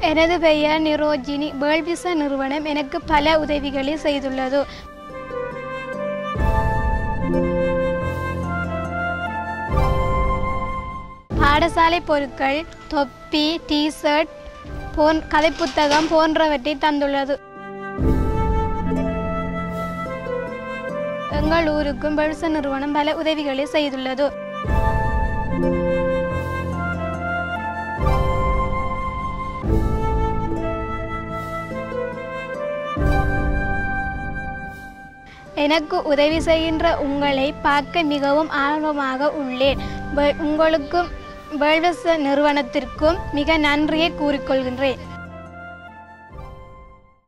எனது பெயர் Nirojini. World visa நிறுவனம் எனக்கு பல உதவிகளை செய்துள்ளது. பாடசாலை பொருட்கள், தொப்பி, டிஷர்ட், கதை புத்தகம் போன்றவற்றை தந்துள்ளது. எங்கள் ஊருக்கும் வேர்ல்ட் விசா நிறுவனம் பல உதவிகளை செய்துள்ளது. எனக்கு உதவி செய்கின்ற உங்களை பார்க்க மிகவும் ஆர்வமாக உள்ளேன். உங்களுக்கும் வேர்ல்ட் விசா நிறுவனத்திற்கும் மிக நன்றியை கூறிக்கொள்கின்றேன்.